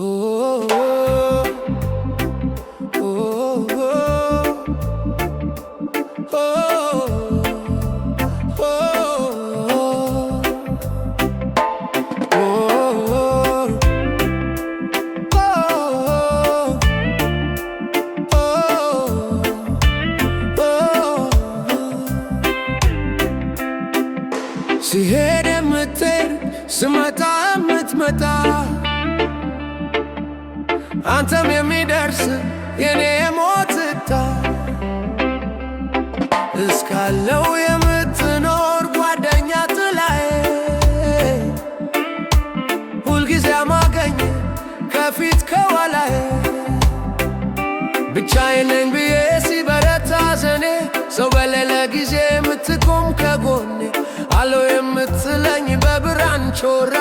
Oh, oh, oh, oh, ሲሄድ የምትሄድ ስመጣ የምትመጣ አንተም የሚደርስ የኔ ሞትታ እስካለው የምትኖር ጓደኛ ጥላዬ ሁልጊዜ ማገኝ ከፊት ከኋላዬ ብቻዬን ነኝ ብዬ ሲበረታ ዘኔ ሰው በሌለ ጊዜ የምትቆም ከጎኔ አለው የምትለኝ በብርሃን ጮራ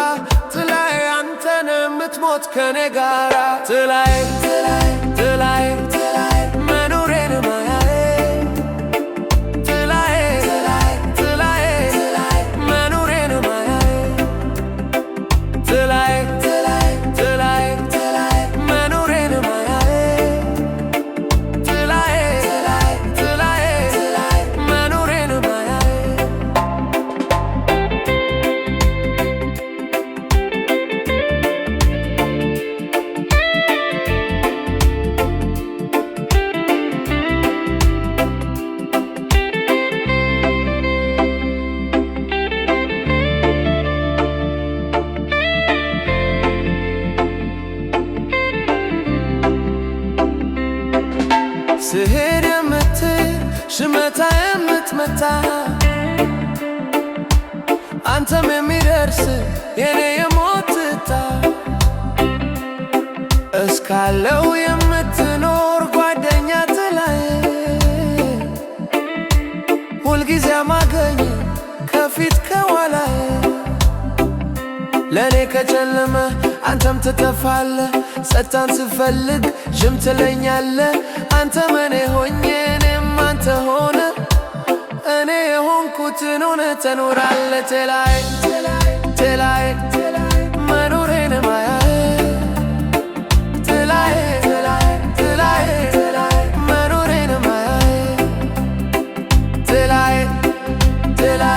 ጥላዬ አንተን የምትሞት ከኔ ጋራ ጥላዬ ጥላዬ ጥላዬ ጥላዬ መኖሬን ማያዬ ጥላዬ ጥላዬ ጥላዬ ጥላዬ መኖሬን ማያዬ ጥላዬ ጥላዬ ጥላዬ ጥላዬ መኖሬን ማያዬ ጥላዬ ጥላዬ ጥላዬ ጥላዬ መኖሬን ማያዬ ስሄድ የምትሄድ ስመታ የምትመታ አንተም የሚደርስ የኔ የሞትታ እስካለው የምትኖር ጓደኛ ጥላዬ ሁልጊዜ ማገኝ ከፊት ከኋላዬ ለእኔ ከጨለመ አንተም ትጠፋለህ ጸጥታን ስፈልግ ዥም ትለኛለህ አንተ እኔ ሆኜ እኔም አንተ ሆነ እኔ የሆንኩትን ሆነ ትኖራለህ ጥላዬ ጥላዬ መኖሬን ማያዬ ጥላዬ ጥላዬ ጥላዬ ጥላዬ መኖሬን ማያዬ ጥላዬ ጥላዬ